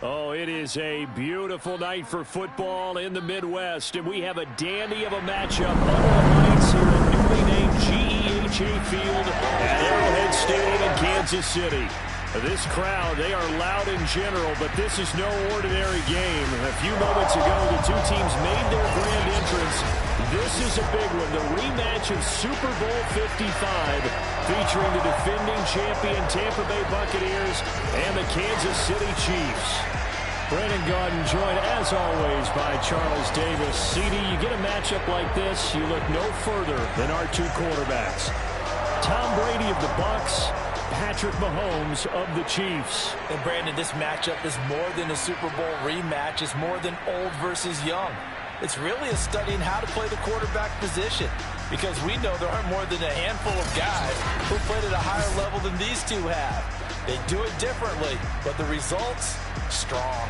Oh, it is a beautiful night for football in the Midwest, and we have a dandy of a matchup under the lights here at newly named GEHA Field at Arrowhead Stadium in Kansas City. This crowd, they are loud in general, but this is no ordinary game. A few moments ago, the two teams made their grand entrance. This is a big one, the rematch of Super Bowl 55, featuring the defending champion Tampa Bay Buccaneers and the Kansas City Chiefs. Brandon Gaudin joined, as always, by Charles Davis. CD, you get a matchup like this, you look no further than our two quarterbacks. Tom Brady of the Bucs, Patrick Mahomes of the Chiefs. And Brandon, this matchup is more than a Super Bowl rematch. It's more than old versus young. It's really a study in how to play the quarterback position, because we know there aren't more than a handful of guys who played at a higher level than these two have. They do it differently, but the results, strong.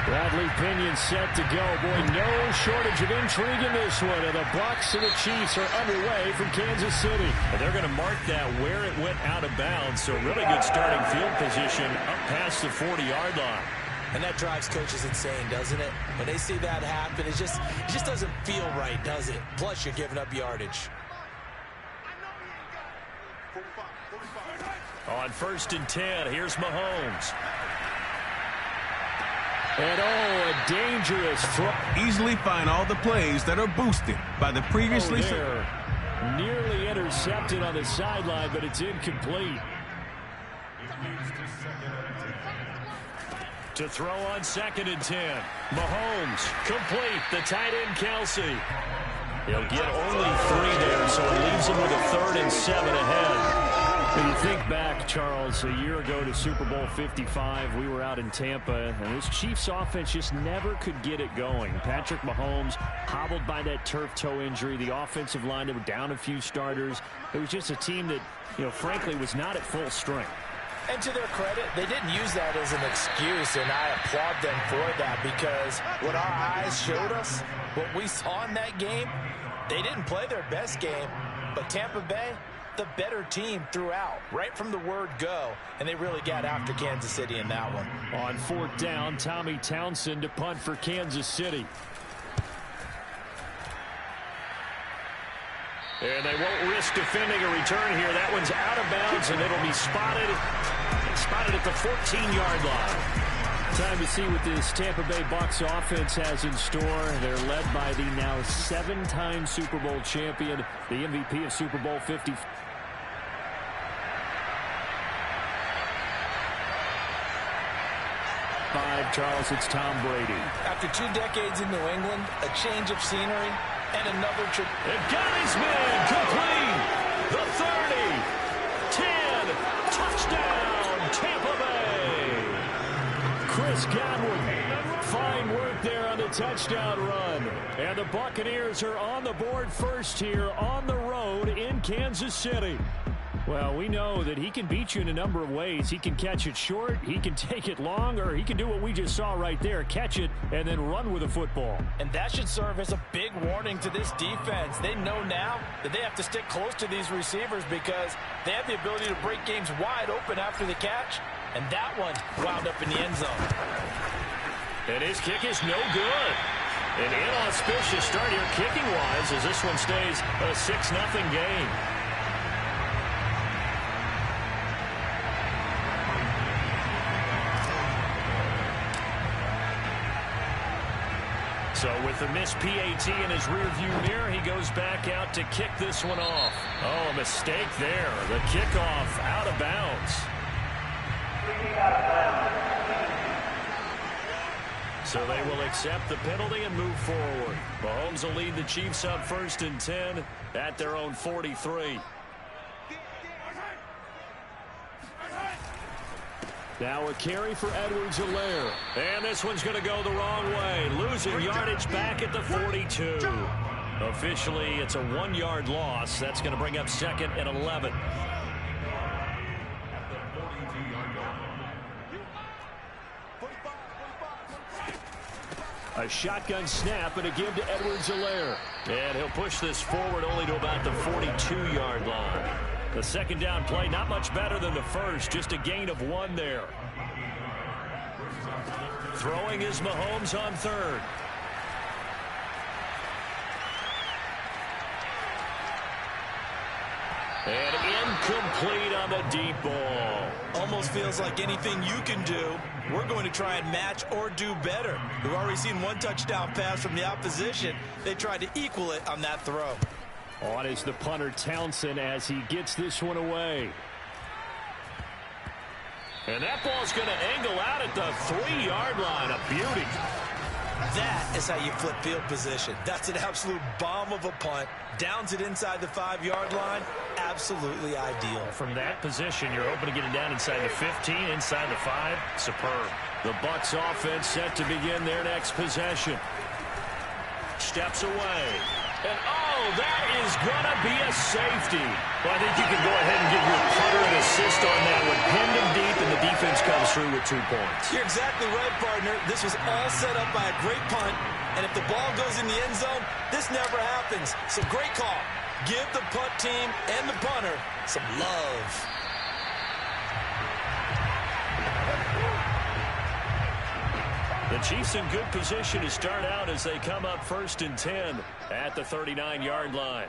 Bradley Pinion set to go. Boy, no shortage of intrigue in this one. And the Bucs and the Chiefs are underway from Kansas City. And they're going to mark that where it went out of bounds. So really good starting field position up past the 40-yard line. And that drives coaches insane, doesn't it? When they see that happen, it just doesn't feel right, does it? Plus, you're giving up yardage. On 1st and 10, here's Mahomes. And a dangerous throw. Easily find all the plays that are boosted by the previously. Nearly intercepted on the sideline, but it's incomplete. To throw on 2nd and 10. Mahomes, complete. The tight end, Kelsey. He'll get only 3 there, so it leaves him with a 3rd and 7 ahead. When you think back, Charles, a year ago to Super Bowl 55, we were out in Tampa, and this Chiefs offense just never could get it going. Patrick Mahomes hobbled by that turf toe injury. The offensive line, they were down a few starters. It was just a team that, frankly, was not at full strength. And to their credit, they didn't use that as an excuse, and I applaud them for that, because what our eyes showed us, what we saw in that game, they didn't play their best game, but Tampa Bay, the better team throughout, right from the word go, and they really got after Kansas City in that one. On 4th down, Tommy Townsend to punt for Kansas City. And they won't risk defending a return here. That one's out of bounds, and it'll be spotted at the 14-yard line. Time to see what this Tampa Bay Bucs offense has in store. They're led by the now 7-time Super Bowl champion, the MVP of Super Bowl 50. Charles, it's Tom Brady. After 2 decades in New England, a change of scenery, and another trip. They've got his man complete. The 30, 10, touchdown, Tampa Bay. Chris Godwin, fine work there on the touchdown run. And the Buccaneers are on the board first here on the road in Kansas City. Well, we know that he can beat you in a number of ways. He can catch it short, he can take it long, or he can do what we just saw right there, catch it and then run with the football. And that should serve as a big warning to this defense. They know now that they have to stick close to these receivers because they have the ability to break games wide open after the catch. And that one wound up in the end zone. And his kick is no good. An inauspicious start here kicking-wise as this one stays a 6-0 game. So with the missed PAT in his rearview mirror, he goes back out to kick this one off. Oh, a mistake there. The kickoff out of bounds. So they will accept the penalty and move forward. Mahomes will lead the Chiefs up 1st and 10 at their own 43. Now a carry for Edwards-Helaire. And this one's going to go the wrong way. Losing yardage back at the 42. Officially, it's a 1-yard loss. That's going to bring up 2nd and 11. A shotgun snap and a give to Edwards-Helaire. And he'll push this forward only to about the 42-yard line. The second down play, not much better than the first, just a gain of 1 there. Throwing is Mahomes on 3rd. And incomplete on the deep ball. Almost feels like anything you can do, we're going to try and match or do better. We've already seen 1 touchdown pass from the opposition. They tried to equal it on that throw. On is the punter Townsend as he gets this one away. And that ball's going to angle out at the 3-yard line. A beauty. That is how you flip field position. That's an absolute bomb of a punt. Downs it inside the 5-yard line. Absolutely ideal. From that position, you're hoping to get it down inside the 15, inside the 5. Superb. The Bucs offense set to begin their next possession. Steps away. And, oh, that is going to be a safety. Well, I think you can go ahead and give your punter an assist on that one. Pinned him deep, and the defense comes through with 2 points. You're exactly right, partner. This was all set up by a great punt. And if the ball goes in the end zone, this never happens. So great call. Give the punt team and the punter some love. The Chiefs in good position to start out as they come up 1st and 10 at the 39-yard line.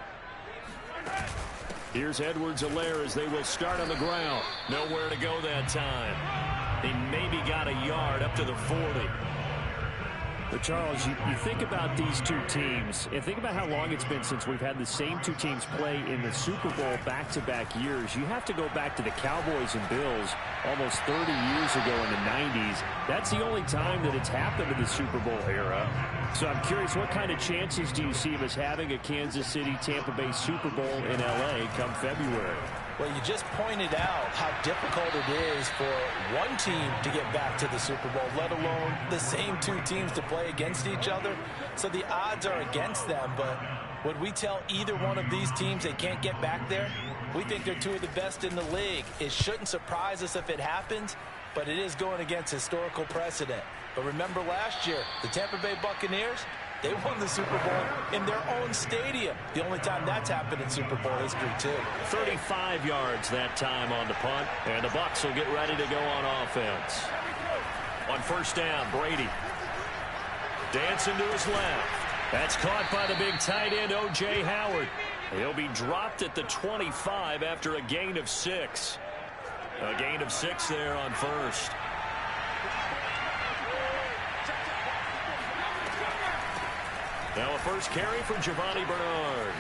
Here's Edwards-Helaire as they will start on the ground. Nowhere to go that time. He maybe got a yard up to the 40. But, Charles, you think about these 2 teams, and think about how long it's been since we've had the same 2 teams play in the Super Bowl back-to-back years. You have to go back to the Cowboys and Bills almost 30 years ago in the 90s. That's the only time that it's happened in the Super Bowl era. So I'm curious, what kind of chances do you see of us having a Kansas City-Tampa Bay Super Bowl in L.A. come February? Well, you just pointed out how difficult it is for one team to get back to the Super Bowl, let alone the same 2 teams to play against each other. So the odds are against them, but would we tell either one of these teams they can't get back there? We think they're 2 of the best in the league. It shouldn't surprise us if it happens, but it is going against historical precedent. But remember last year, the Tampa Bay Buccaneers, they won the Super Bowl in their own stadium. The only time that's happened in Super Bowl history, too. 35 yards that time on the punt, and the Bucs will get ready to go on offense. On 1st down, Brady dancing to his left. That's caught by the big tight end, O.J. Howard. He'll be dropped at the 25 after a gain of 6. A gain of 6 there on 1st. Now a first carry for Giovanni Bernard.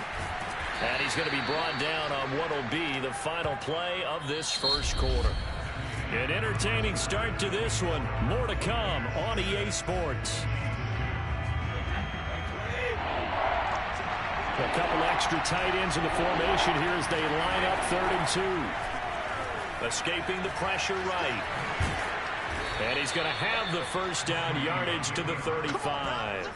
And he's going to be brought down on what will be the final play of this 1st quarter. An entertaining start to this one. More to come on EA Sports. A couple extra tight ends in the formation here as they line up 3rd and 2. Escaping the pressure right. And he's going to have the first down, yardage to the 35.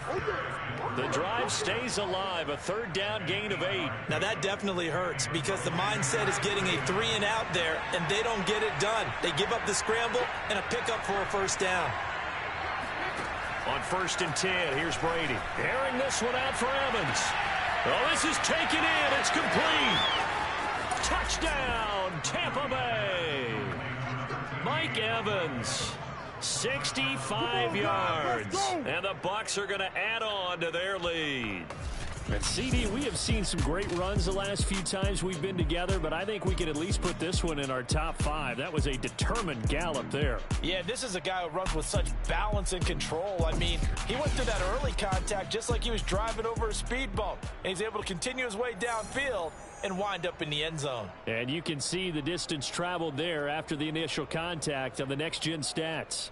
The drive stays alive, a 3rd down gain of 8. Now that definitely hurts because the mindset is getting a 3 and out there, and they don't get it done. They give up the scramble and a pickup for a first down. On 1st and 10, here's Brady. Airing this one out for Evans. Oh, this is taken in. It's complete. Touchdown, Tampa Bay. Mike Evans. 65 yards. And the Bucs are going to add on to their lead. And CD, we have seen some great runs the last few times we've been together, but I think we can at least put this one in our top 5. That was a determined gallop there. Yeah, this is a guy who runs with such balance and control. I mean, he went through that early contact just like he was driving over a speed bump. And he's able to continue his way downfield and wind up in the end zone. And you can see the distance traveled there after the initial contact on the next-gen stats.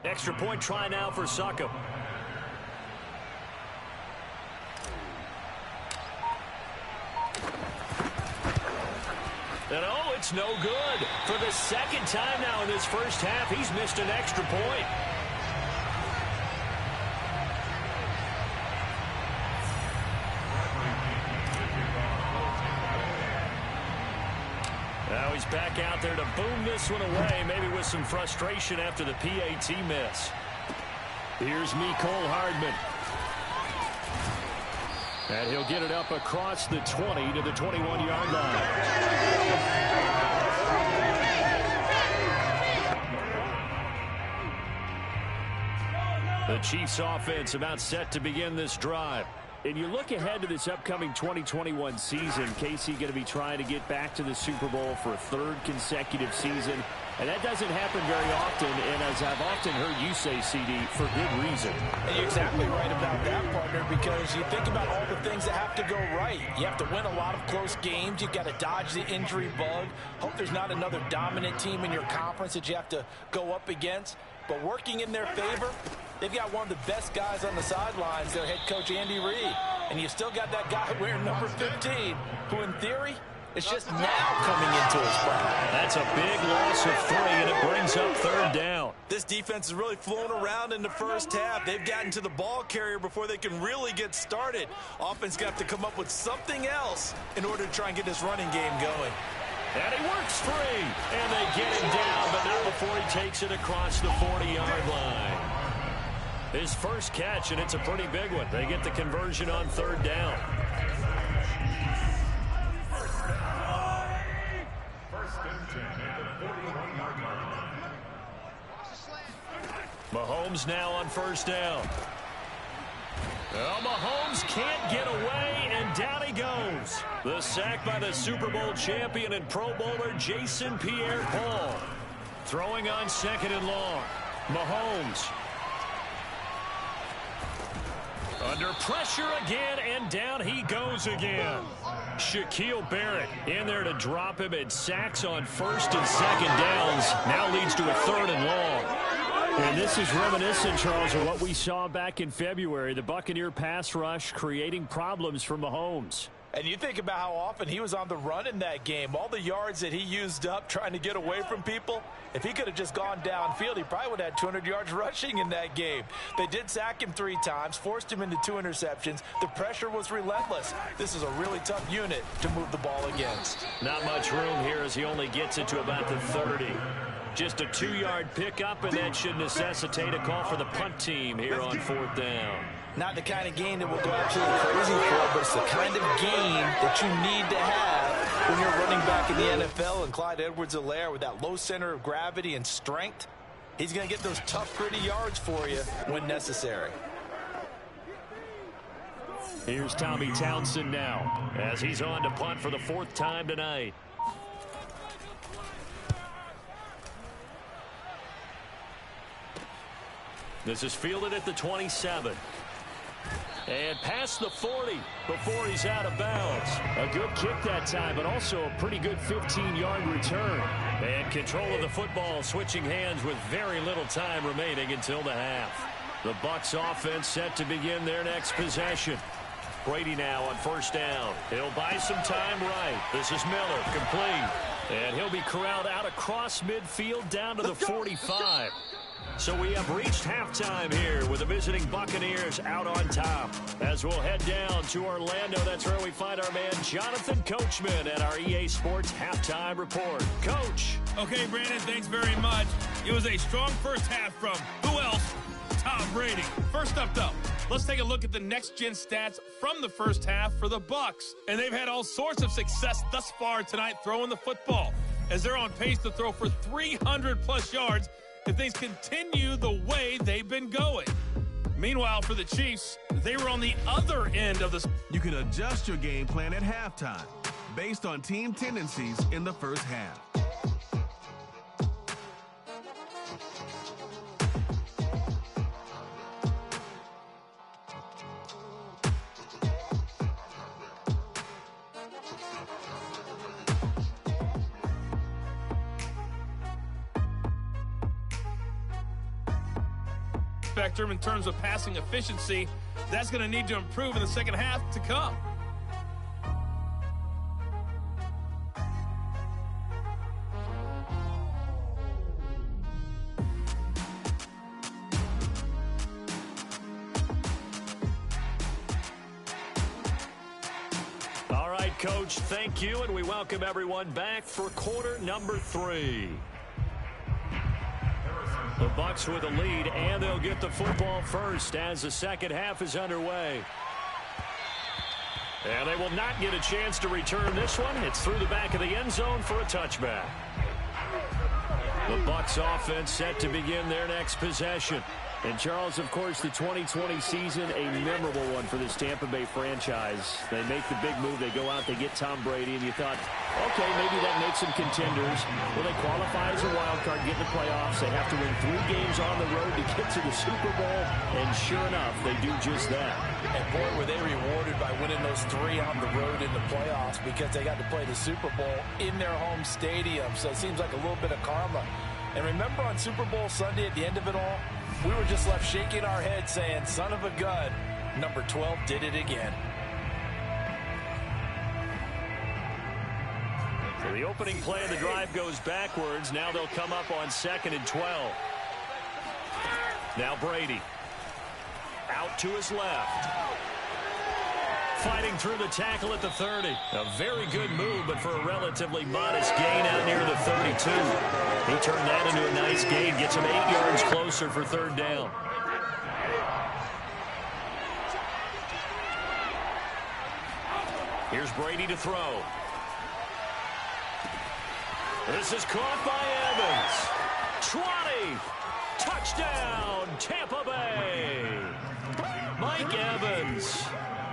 Extra point try now for Succop. And oh, it's no good. For the 2nd time now in this first half, he's missed an extra point. Now he's back out there to boom this one away, maybe with some frustration after the PAT miss. Here's Mecole Hardman. And he'll get it up across the 20 to the 21-yard line. The Chiefs offense about set to begin this drive. And you look ahead to this upcoming 2021 season, Casey going to be trying to get back to the Super Bowl for a 3rd consecutive season. And that doesn't happen very often, and as I've often heard you say, CD, for good reason. And you're exactly right about that, partner, because you think about all the things that have to go right. You have to win a lot of close games. You've got to dodge the injury bug. Hope there's not another dominant team in your conference that you have to go up against. But working in their favor, they've got one of the best guys on the sidelines, their head coach, Andy Reid. And you've still got that guy wearing number 15, who in theory is just now coming into his prime. That's a big loss of 3, and it brings up 3rd down. This defense has really flown around in the first half. They've gotten to the ball carrier before they can really get started. Offense got to come up with something else in order to try and get this running game going. And he works free, and they get him down, but not before he takes it across the 40-yard line. His first catch, and it's a pretty big one. They get the conversion on 3rd down. Mahomes now on 1st down. Well, Mahomes can't get away, and down he goes. The sack by the Super Bowl champion and Pro Bowler Jason Pierre-Paul. Throwing on 2nd and long. Mahomes. Under pressure again, and down he goes again. Shaquille Barrett in there to drop him, and sacks on 1st and 2nd downs. Now leads to a 3rd and long. And this is reminiscent, Charles, of what we saw back in February. The Buccaneer pass rush creating problems for Mahomes. And you think about how often he was on the run in that game. All the yards that he used up trying to get away from people. If he could have just gone downfield, he probably would have had 200 yards rushing in that game. They did sack him 3 times, forced him into 2 interceptions. The pressure was relentless. This is a really tough unit to move the ball against. Not much room here as he only gets it to about the 30. Just a 2-yard pickup, and that should necessitate a call for the punt team here on 4th down. Not the kind of game that will go absolutely crazy for, but it's the kind of game that you need to have when you're running back in the NFL. And Clyde Edwards-Helaire, with that low center of gravity and strength, he's going to get those tough, gritty yards for you when necessary. Here's Tommy Townsend now as he's on to punt for the 4th time tonight. This is fielded at the 27. And past the 40 before he's out of bounds. A good kick that time, but also a pretty good 15-yard return. And control of the football switching hands with very little time remaining until the half. The Bucs offense set to begin their next possession. Brady now on first down. He'll buy some time right. This is Miller, complete. And he'll be corralled out across midfield down to the 45. So we have reached halftime here with the visiting Buccaneers out on top. As we'll head down to Orlando, that's where we find our man Jonathan Coachman at our EA Sports Halftime Report. Coach. Okay, Brandon, thanks very much. It was a strong first half from who else? Tom Brady. First up, though, let's take a look at the next-gen stats from the first half for the Bucs. And they've had all sorts of success thus far tonight throwing the football, as they're on pace to throw for 300-plus yards if things continue the way they've been going. Meanwhile, for the Chiefs, they were on the other end of the... You can adjust your game plan at halftime based on team tendencies in the first half. Spectrum in terms of passing efficiency, that's going to need to improve in the second half to come. All right, Coach, thank you, and we welcome everyone back for quarter number 3. The Bucs with a lead, and they'll get the football first as the second half is underway. And they will not get a chance to return this one. It's through the back of the end zone for a touchback. The Bucs offense set to begin their next possession. And, Charles, of course, the 2020 season, a memorable one for this Tampa Bay franchise. They make the big move. They go out, they get Tom Brady, and you thought, okay, maybe that makes them contenders. Well, they qualify as a wild card, get in the playoffs. They have to win 3 games on the road to get to the Super Bowl, and sure enough, they do just that. And, boy, were they rewarded by winning those 3 on the road in the playoffs because they got to play the Super Bowl in their home stadium. So it seems like a little bit of karma. And remember on Super Bowl Sunday at the end of it all, we were just left shaking our heads saying, son of a gun, number 12 did it again. So the opening play of the drive goes backwards. Now they'll come up on 2nd and 12. Now Brady. Out to his left. Fighting through the tackle at the 30. A very good move, but for a relatively modest gain out near the 32. He turned that into a nice gain. Gets him 8 yards closer for 3rd down. Here's Brady to throw. This is caught by Evans. 20. Touchdown, Tampa Bay. Mike Evans.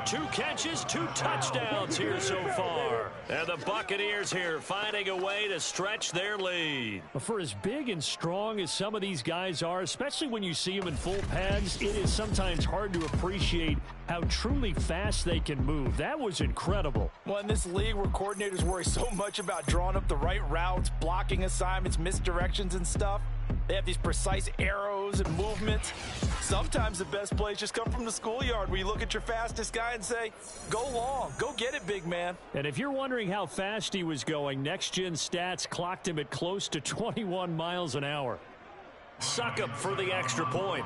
2 catches, 2 touchdowns here so far. And the Buccaneers here finding a way to stretch their lead. For as big and strong as some of these guys are, especially when you see them in full pads, it is sometimes hard to appreciate how truly fast they can move. That was incredible. Well, in this league where coordinators worry so much about drawing up the right routes, blocking assignments, misdirections and stuff, they have these precise arrows and movements. Sometimes the best plays just come from the schoolyard where you look at your fastest guy and say, go long, go get it, big man. And if you're wondering how fast he was going, next-gen stats clocked him at close to 21 miles an hour. Succop for the extra point.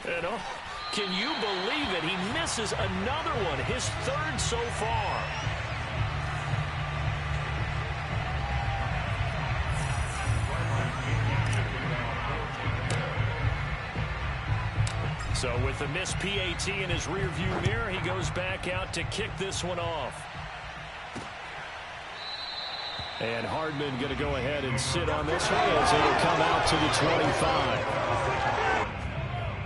And can you believe it? He misses another one, his 3rd so far. So with the missed PAT in his rearview mirror, he goes back out to kick this one off. And Hardman going to go ahead and sit on this one as it'll come out to the 25.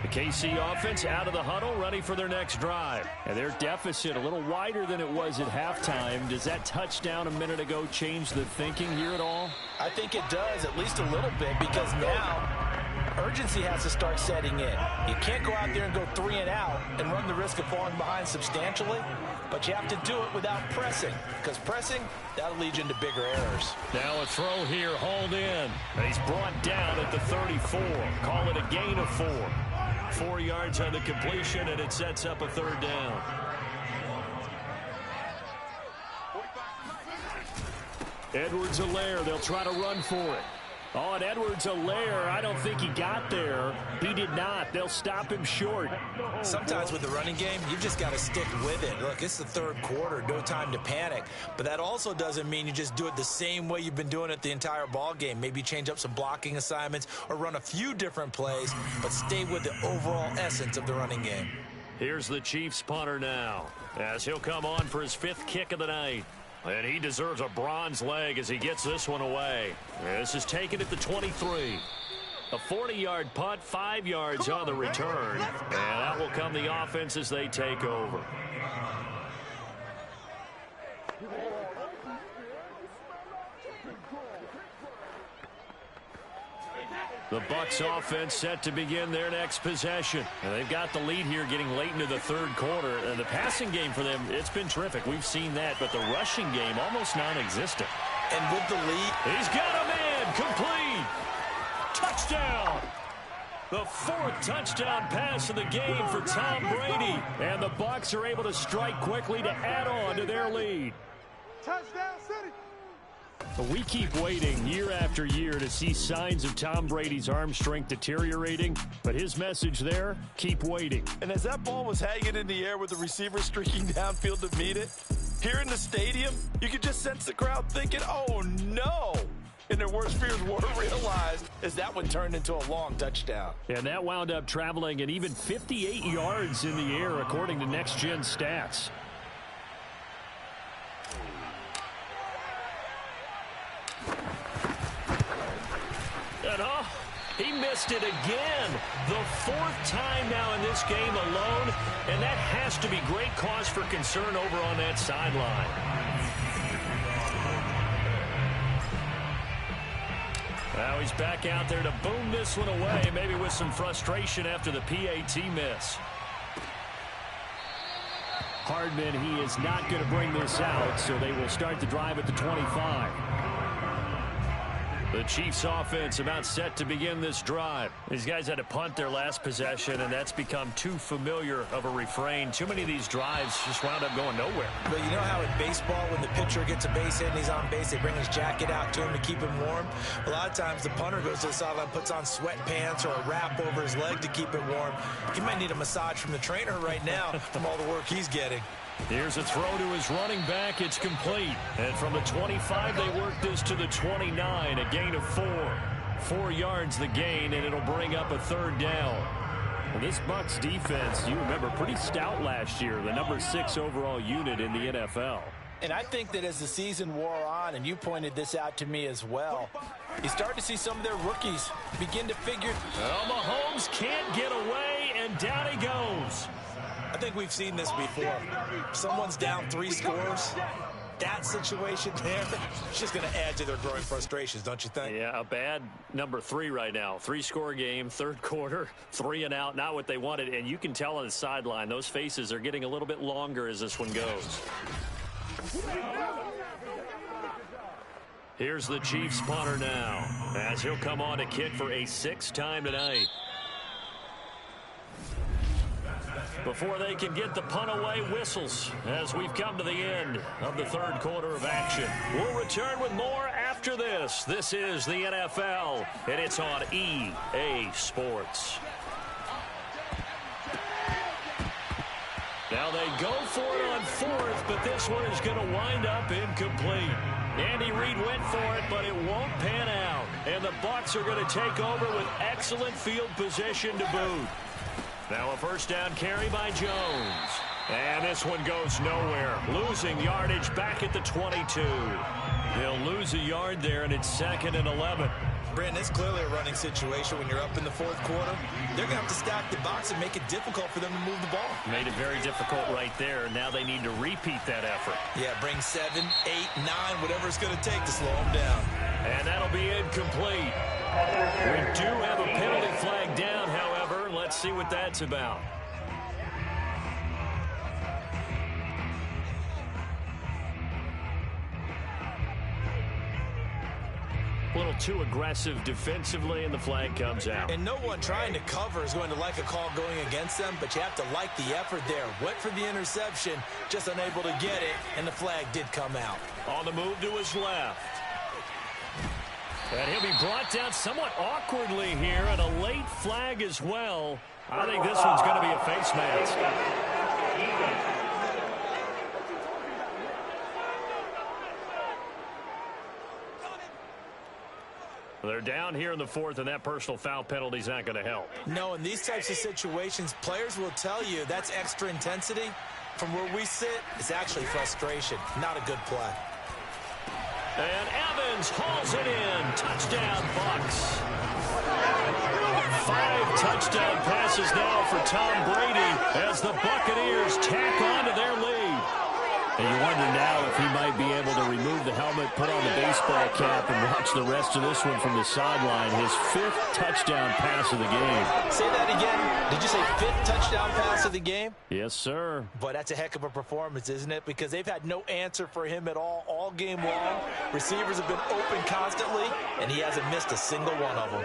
The KC offense out of the huddle, ready for their next drive. And their deficit a little wider than it was at halftime. Does that touchdown a minute ago change the thinking here at all? I think it does, at least a little bit, because now urgency has to start setting in. You can't go out there and go 3 and out and run the risk of falling behind substantially, but you have to do it without pressing, because pressing, that'll lead you into bigger errors. Now a throw here, hauled in. And he's brought down at the 34. Call it a gain of 4. 4 yards on the completion, and it sets up a third down. Edwards-Helaire, they'll try to run for it. Oh, and Edwards-Helaire, I don't think he got there. He did not. They'll stop him short. Sometimes with the running game, you've just got to stick with it. Look, it's the third quarter, no time to panic. But that also doesn't mean you just do it the same way you've been doing it the entire ball game. Maybe change up some blocking assignments or run a few different plays, but stay with the overall essence of the running game. Here's the Chiefs punter now, as he'll come on for his 5th kick of the night. And he deserves a bronze leg as he gets this one away. This is taken at the 23. A 40-yard punt, 5 yards on the return. And out will come the offense as they take over. The Bucs offense set to begin their next possession. And they've got the lead here getting late into the third quarter. And the passing game for them, it's been terrific. We've seen that. But the rushing game, almost non-existent. And with the lead, he's got a man complete. Touchdown. The 4th touchdown pass of the game for Tom Brady. And the Bucs are able to strike quickly to add on to their lead. Touchdown City. We keep waiting year after year to see signs of Tom Brady's arm strength deteriorating, but his message there, keep waiting. and as that ball was hanging in the air with the receiver streaking downfield to meet it, here in the stadium, you could just sense the crowd thinking, oh no! And their worst fears were realized as that one turned into a long touchdown. And that wound up traveling an even 58 yards in the air, according to Next Gen Stats. He missed it again. The 4th time now in this game alone, and that has to be great cause for concern over on that sideline. Now he's back out there to boom this one away, maybe with some frustration after the PAT miss. Hardman, he is not going to bring this out, so they will start the drive at the 25. The Chiefs offense about set to begin this drive. These guys had to punt their last possession, and that's become too familiar of a refrain. Too many of these drives just wound up going nowhere. But you know how in baseball, when the pitcher gets a base hit and he's on base, they bring his jacket out to him to keep him warm? A lot of times the punter goes to the sideline, puts on sweatpants or a wrap over his leg to keep it warm. He might need a massage from the trainer right now from all the work he's getting. Here's a throw to his running back. It's complete. And from the 25, they work this to the 29. A gain of 4. 4 yards the gain, and it'll bring up a third down. Well, this Bucs defense, you remember, pretty stout last year. The number 6 overall unit in the NFL. And I think that as the season wore on, and you pointed this out to me as well, you start to see some of their rookies begin to figure. Well, Mahomes can't get away, and down he goes. I think we've seen this before. Someone's down 3 scores. That situation there, it's just going to add to their growing frustrations, don't you think? Yeah, a bad number 3 right now. 3-score game, third quarter, 3 and out, not what they wanted. And you can tell on the sideline, those faces are getting a little bit longer as this one goes. Here's the Chiefs punter now, as he'll come on to kick for a 6th time tonight. Before they can get the punt away, whistles as we've come to the end of the third quarter of action. We'll return with more after this. This is the NFL, and it's on EA Sports. Now they go for it on 4th, but this one is going to wind up incomplete. Andy Reid went for it, but it won't pan out. And the Bucs are going to take over with excellent field position to boot. Now a first down carry by Jones. And this one goes nowhere. Losing yardage back at the 22. They'll lose a yard there, and it's 2nd and 11. Brandon, it's clearly a running situation when you're up in the fourth quarter. They're going to have to stack the box and make it difficult for them to move the ball. Made it very difficult right there. Now they need to repeat that effort. Yeah, bring 7, 8, 9, whatever it's going to take to slow them down. And that'll be incomplete. We do have a penalty flag down, however. Let's see what that's about. A little too aggressive defensively, and the flag comes out. And no one trying to cover is going to like a call going against them, but you have to like the effort there. Went for the interception, just unable to get it, and the flag did come out. On the move to his left. And he'll be brought down somewhat awkwardly here, and a late flag as well. I think this one's going to be a face mask. They're down here in the fourth, and that personal foul penalty is not going to help. No, in these types of situations, players will tell you that's extra intensity. From where we sit, it's actually frustration. Not a good play. And Evans hauls it in. Touchdown, Bucks. 5 touchdown passes now for Tom Brady as the Buccaneers tack on to their lead. And you wonder now if he might be able to remove the helmet, put on the baseball cap, and watch the rest of this one from the sideline. His 5th touchdown pass of the game. Say that again. Did you say 5th touchdown pass of the game? Yes, sir. But that's a heck of a performance, isn't it? Because they've had no answer for him at all game long. Receivers have been open constantly, and he hasn't missed a single one of them.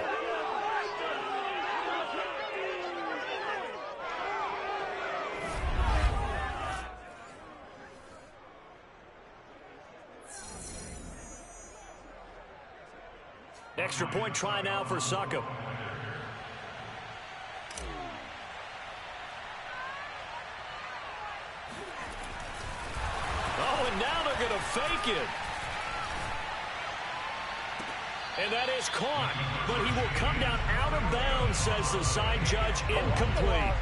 Extra point try now for Succop. Oh, and now they're going to fake it. And that is caught. But he will come down out of bounds, says the side judge. Incomplete.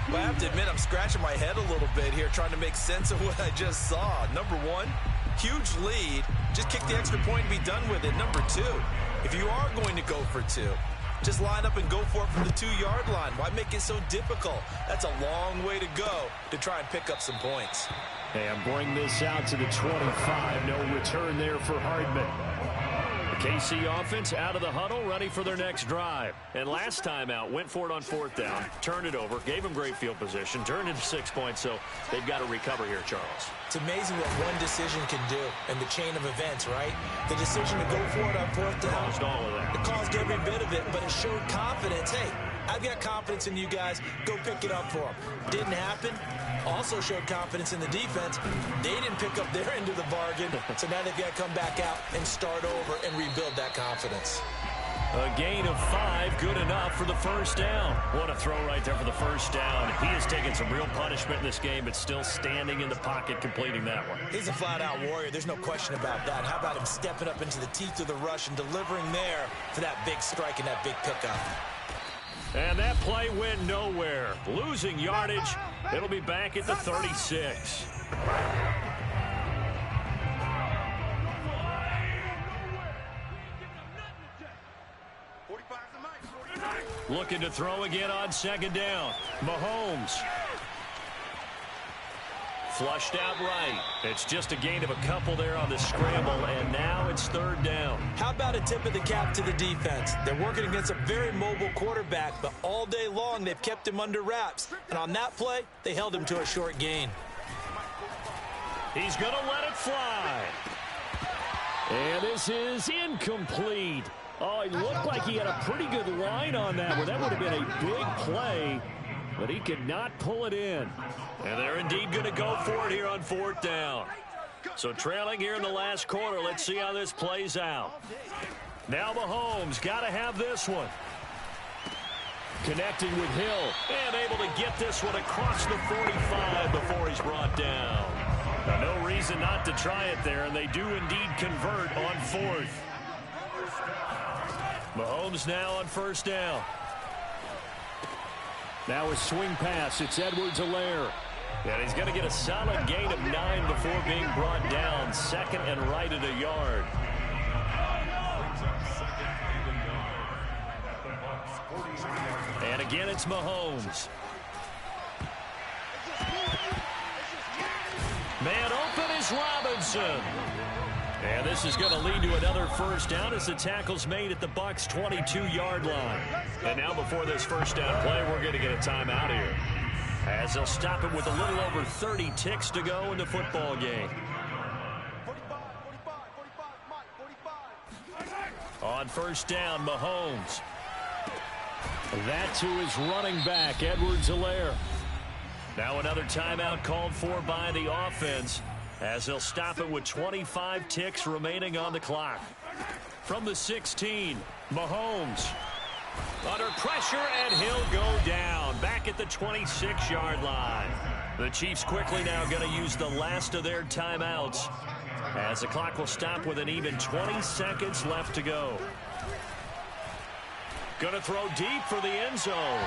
Well, I have to admit, I'm scratching my head a little bit here trying to make sense of what I just saw. Number one, huge lead. Just kick the extra point and be done with it. Number two, if you are going to go for 2, just line up and go for it from the 2-yard line. Why make it so difficult? That's a long way to go to try and pick up some points. And bring this out to the 25. No return there for Hardman. The KC offense out of the huddle, ready for their next drive. And last time out, went for it on 4th down, turned it over, gave them great field position, turned it to 6 points, so they've got to recover here, Charles. It's amazing what one decision can do in the chain of events, right? The decision to go for it on 4th down. Caused all of that. It caused every bit of it, but it showed confidence. Hey, I've got confidence in you guys. Go pick it up for them. Didn't happen. Also showed confidence in the defense. They didn't pick up their end of the bargain, so now they've got to come back out and start over and rebuild that confidence. A gain of 5, good enough for the first down. What a throw right there for the first down. He has taken some real punishment in this game, but still standing in the pocket, completing that one. He's a flat-out warrior. There's no question about that. How about him stepping up into the teeth of the rush and delivering there for that big strike and that big pickup? And that play went nowhere. Losing yardage. It'll be back at the 36. Looking to throw again on 2nd down. Mahomes. Flushed out right. It's just a gain of a couple there on the scramble, and now it's 3rd down. How about a tip of the cap to the defense? They're working against a very mobile quarterback, but all day long they've kept him under wraps. And on that play, they held him to a short gain. He's going to let it fly. And this is incomplete. Oh, it looked like he had a pretty good line on that one. That would have been a big play, but he could not pull it in. And they're indeed going to go for it here on 4th down. So trailing here in the last quarter. Let's see how this plays out. Now Mahomes got to have this one. Connecting with Hill and able to get this one across the 45 before he's brought down. Now, no reason not to try it there, and they do indeed convert on 4th. Mahomes now on 1st down. Now a swing pass. It's Edwards-Helaire. And he's going to get a solid gain of 9 before being brought down. 2nd and right at a yard. Again, it's Mahomes. Man open is Robinson. And this is going to lead to another first down as the tackle's made at the Bucs' 22-yard line. And now before this first down play, we're going to get a timeout here, as they'll stop it with a little over 30 ticks to go in the football game. On first down, Mahomes. That to his running back, Edwards-Helaire. Now another timeout called for by the offense, as they'll stop it with 25 ticks remaining on the clock. From the 16, Mahomes. Under pressure, and he'll go down back at the 26-yard line. The Chiefs quickly now going to use the last of their timeouts, as the clock will stop with an even 20 seconds left to go. Going to throw deep for the end zone.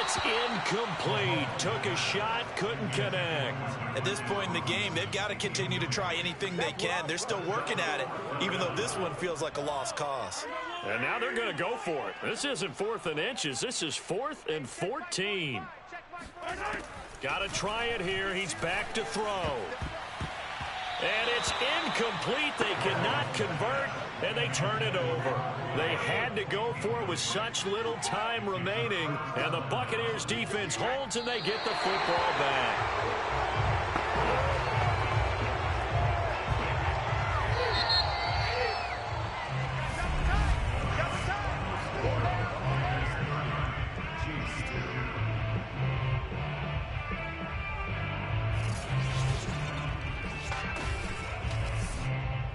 It's incomplete. Took a shot, couldn't connect. At this point in the game, they've got to continue to try anything they can. They're still working at it, even though this one feels like a lost cause. And now they're going to go for it. This isn't 4th and inches. This is 4th and 14. Got to try it here. He's back to throw. And it's incomplete. They cannot convert, and they turn it over. They had to go for it with such little time remaining, and the Buccaneers defense holds, and they get the football back.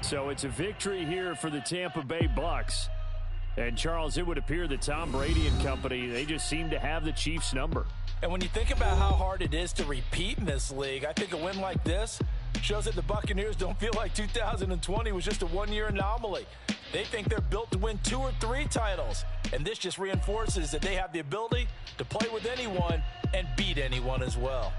So it's a victory here for the Tampa Bay Bucs. And, Charles, it would appear that Tom Brady and company, they just seem to have the Chiefs' number. And when you think about how hard it is to repeat in this league, I think a win like this shows that the Buccaneers don't feel like 2020 was just a one-year anomaly. They think they're built to win 2 or 3 titles. And this just reinforces that they have the ability to play with anyone and beat anyone as well.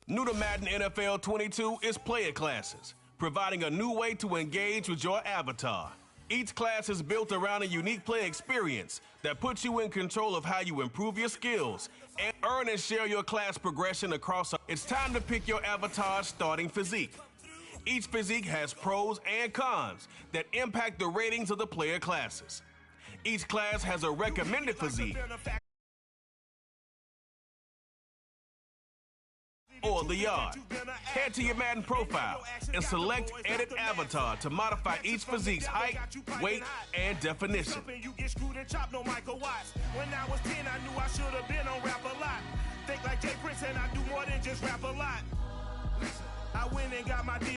New to Madden NFL 22 is player classes, providing a new way to engage with your avatar. Each class is built around a unique play experience that puts you in control of how you improve your skills and earn and share your class progression across. It's time to pick your avatar's starting physique. Each physique has pros and cons that impact the ratings of the player classes. Each class has a recommended physique or the yard. Head to your Madden profile and select Edit Avatar to modify each physique's height, weight, and definition. You get screwed and chopped, no Michael Watts. When I was 10, I knew I should have been on Rap a Lot. Think like Jay Prince and I do more than just rap a lot. I went and got my